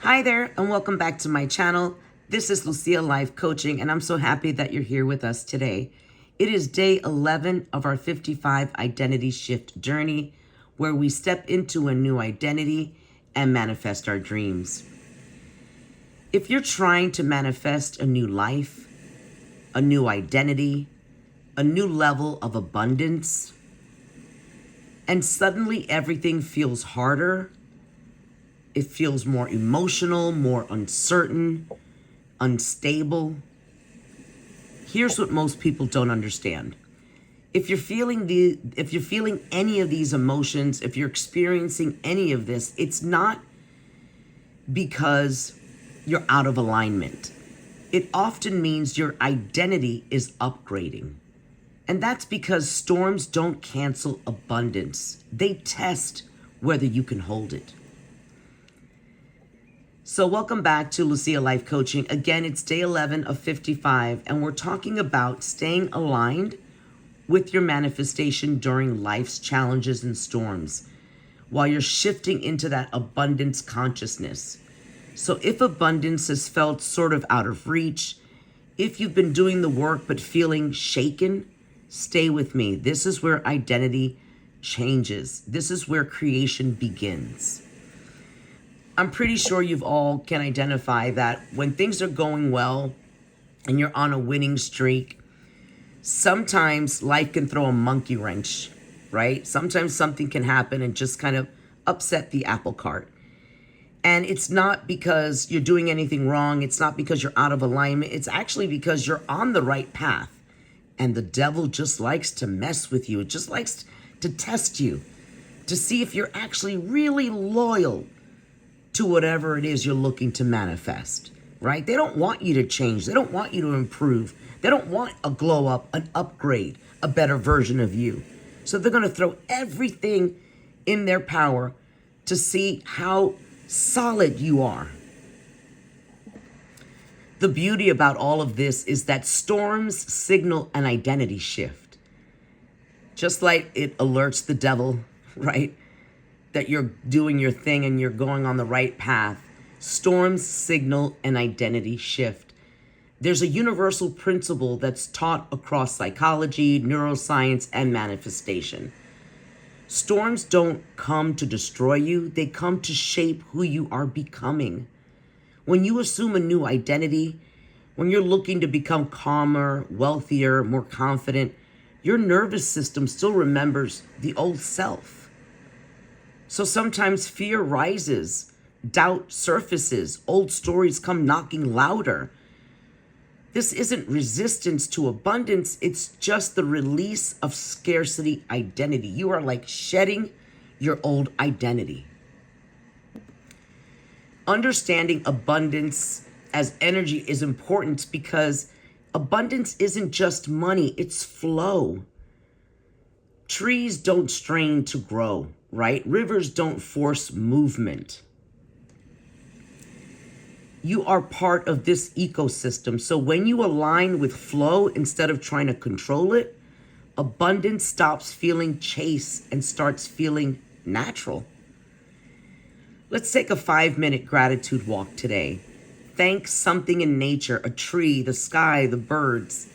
Hi there, and welcome back to my channel. This is Lucia Life Coaching, and I'm so happy that you're here with us today. It is day 11 of our 55 identity shift journey, where we step into a new identity and manifest our dreams. If you're trying to manifest a new life, a new identity, a new level of abundance, and suddenly everything feels harder, it feels more emotional, more uncertain, unstable. Here's what most people don't understand. If you're feeling any of these emotions, if you're experiencing any of this, it's not because you're out of alignment. It often means your identity is upgrading. And that's because storms don't cancel abundance. They test whether you can hold it. So welcome back to Lucia Life Coaching. Again, it's day 11 of 55, and we're talking about staying aligned with your manifestation during life's challenges and storms while you're shifting into that abundance consciousness. So if abundance has felt sort of out of reach, if you've been doing the work but feeling shaken, stay with me. This is where identity changes. This is where creation begins. I'm pretty sure you've all can identify that when things are going well and you're on a winning streak, sometimes life can throw a monkey wrench, right? Sometimes something can happen and just kind of upset the apple cart. And it's not because you're doing anything wrong. It's not because you're out of alignment. It's actually because you're on the right path. And the devil just likes to mess with you. It just likes to test you to see if you're actually really loyal to whatever it is you're looking to manifest, right? They don't want you to change. They don't want you to improve. They don't want a glow up, an upgrade, a better version of you. So they're going to throw everything in their power to see how solid you are. The beauty about all of this is that storms signal an identity shift. Just like it alerts the devil, right, that you're doing your thing and you're going on the right path, storms signal an identity shift. There's a universal principle that's taught across psychology, neuroscience, and manifestation. Storms don't come to destroy you, they come to shape who you are becoming. When you assume a new identity, when you're looking to become calmer, wealthier, more confident, your nervous system still remembers the old self. So sometimes fear rises, doubt surfaces, old stories come knocking louder. This isn't resistance to abundance, it's just the release of scarcity identity. You are like shedding your old identity. Understanding abundance as energy is important because abundance isn't just money, it's flow. Trees don't strain to grow, right? Rivers don't force movement. You are part of this ecosystem. So when you align with flow instead of trying to control it, abundance stops feeling chase and starts feeling natural. Let's take a 5-minute gratitude walk today. Thank something in nature, a tree, the sky, the birds.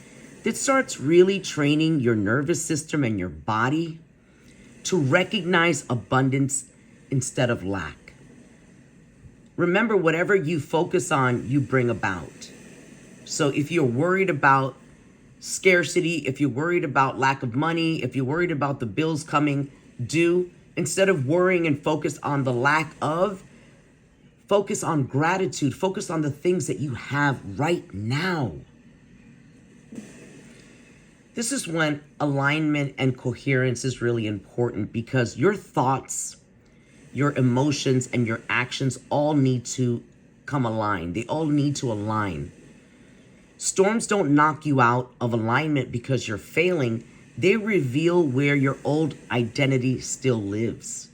That starts really training your nervous system and your body to recognize abundance instead of lack. Remember, whatever you focus on, you bring about. So if you're worried about scarcity, if you're worried about lack of money, if you're worried about the bills coming due, instead of worrying and focus on the lack of, focus on gratitude, focus on the things that you have right now. This is when alignment and coherence is really important because your thoughts, your emotions, and your actions all need to come aligned. They all need to align. Storms don't knock you out of alignment because you're failing. They reveal where your old identity still lives.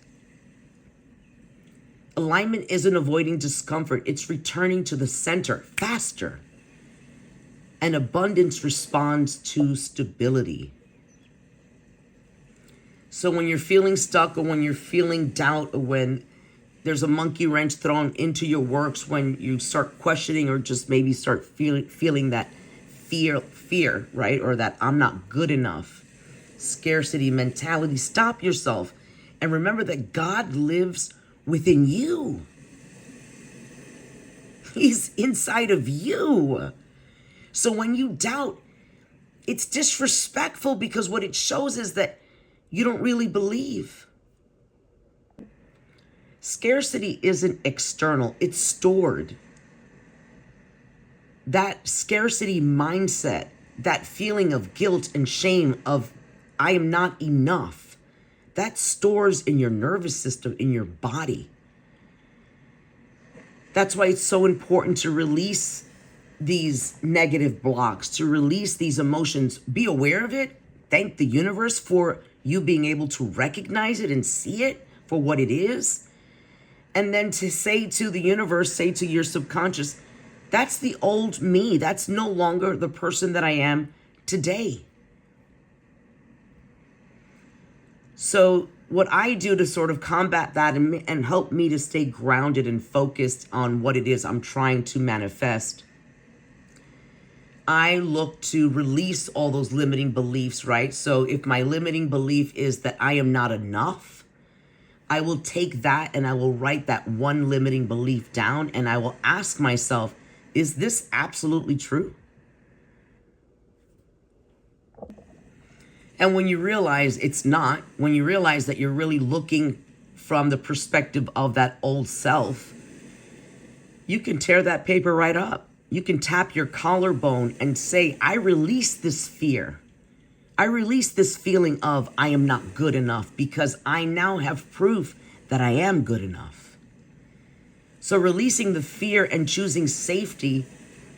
Alignment isn't avoiding discomfort. It's returning to the center faster. And abundance responds to stability. So when you're feeling stuck or when you're feeling doubt or when there's a monkey wrench thrown into your works when you start questioning or just maybe start feeling that fear, right? Or that I'm not good enough. Scarcity mentality. Stop yourself and remember that God lives within you. He's inside of you. So when you doubt, it's disrespectful because what it shows is that you don't really believe. Scarcity isn't external, it's stored. That scarcity mindset, that feeling of guilt and shame of I am not enough, that stores in your nervous system, in your body. That's why it's so important to release these negative blocks, to release these emotions. Be aware of it. Thank the universe for you being able to recognize it and see it for what it is. And then to say to the universe, say to your subconscious, that's the old me. That's no longer the person that I am today. So what I do to sort of combat that and help me to stay grounded and focused on what it is I'm trying to manifest, I look to release all those limiting beliefs, right? So if my limiting belief is that I am not enough, I will take that and I will write that one limiting belief down and I will ask myself, is this absolutely true? And when you realize it's not, when you realize that you're really looking from the perspective of that old self, you can tear that paper right up. You can tap your collarbone and say, I release this fear. I release this feeling of I am not good enough because I now have proof that I am good enough. So releasing the fear and choosing safety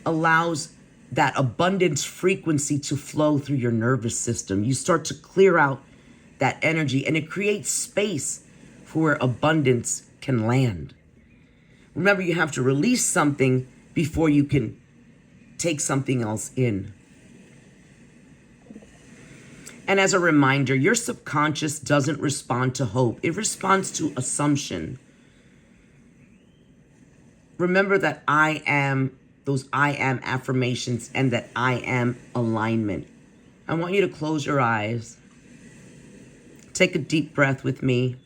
allows that abundance frequency to flow through your nervous system. You start to clear out that energy and it creates space for where abundance can land. Remember, you have to release something before you can take something else in. And as a reminder, your subconscious doesn't respond to hope. It responds to assumption. Remember that I am, those I am affirmations, and that I am alignment. I want you to close your eyes. Take a deep breath with me.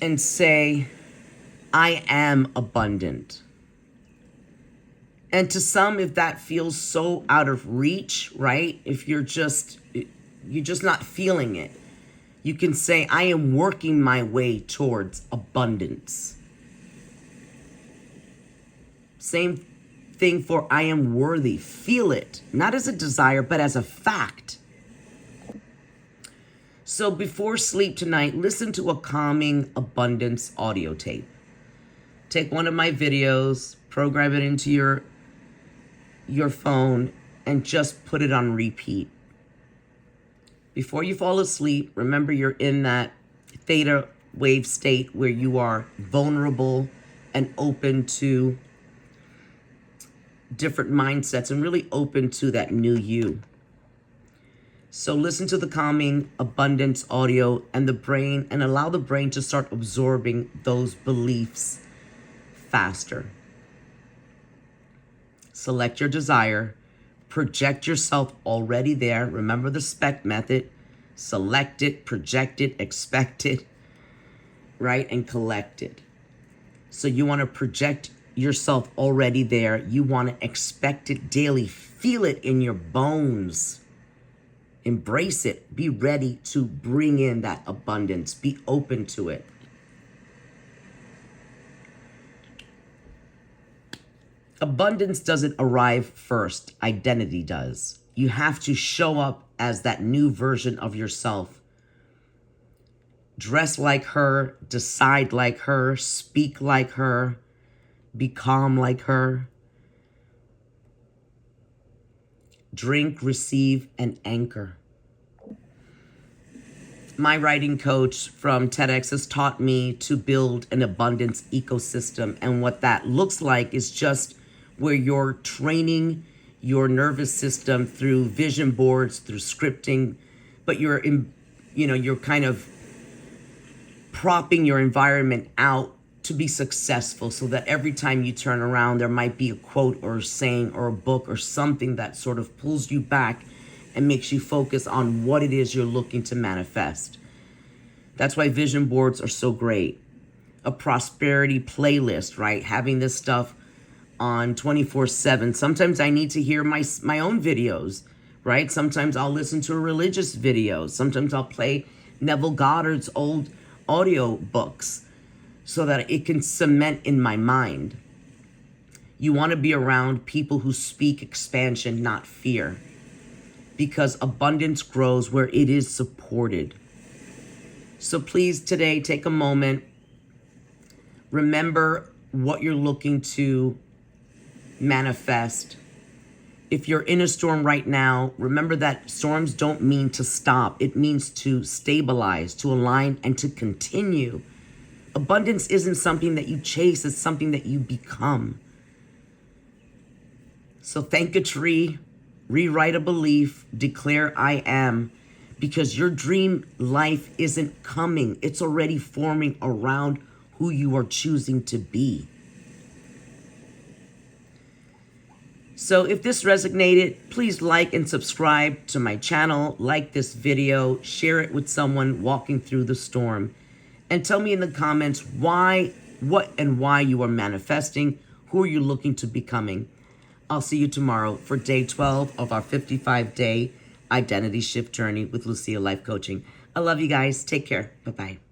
And say, I am abundant. And to some, if that feels so out of reach, right? If you're just not feeling it, you can say, I am working my way towards abundance. Same thing for I am worthy. Feel it, not as a desire, but as a fact. So before sleep tonight, listen to a calming abundance audio tape. Take one of my videos, program it into your phone, and just put it on repeat. Before you fall asleep, remember you're in that theta wave state where you are vulnerable and open to different mindsets and really open to that new you. So listen to the calming abundance audio and allow the brain to start absorbing those beliefs faster. Select your desire. Project yourself already there. Remember the SPEC method. Select it, project it, expect it, right? And collect it. So you want to project yourself already there. You want to expect it daily. Feel it in your bones. Embrace it. Be ready to bring in that abundance. Be open to it. Abundance doesn't arrive first. Identity does. You have to show up as that new version of yourself. Dress like her, decide like her, speak like her, be calm like her. Drink, receive, and anchor. My writing coach from TEDx has taught me to build an abundance ecosystem. And what that looks like is just where you're training your nervous system through vision boards, through scripting, but you're kind of propping your environment out to be successful, so that every time you turn around, there might be a quote or a saying or a book or something that sort of pulls you back and makes you focus on what it is you're looking to manifest. That's why vision boards are so great. A prosperity playlist, right? Having this stuff on 24/7. Sometimes I need to hear my own videos, right? Sometimes I'll listen to a religious video. Sometimes I'll play Neville Goddard's old audio books so that it can cement in my mind. You want to be around people who speak expansion, not fear, because abundance grows where it is supported. So please today take a moment. Remember what you're looking to manifest. If you're in a storm right now, remember that storms don't mean to stop. It means to stabilize, to align, and to continue. Abundance isn't something that you chase, it's something that you become. So thank a tree, rewrite a belief, declare I am, because your dream life isn't coming. It's already forming around who you are choosing to be. So if this resonated, please like and subscribe to my channel, like this video, share it with someone walking through the storm, and tell me in the comments why you are manifesting, who are you looking to becoming. I'll see you tomorrow for day 12 of our 55-day identity shift journey with Lucia Life Coaching. I love you guys. Take care. Bye-bye.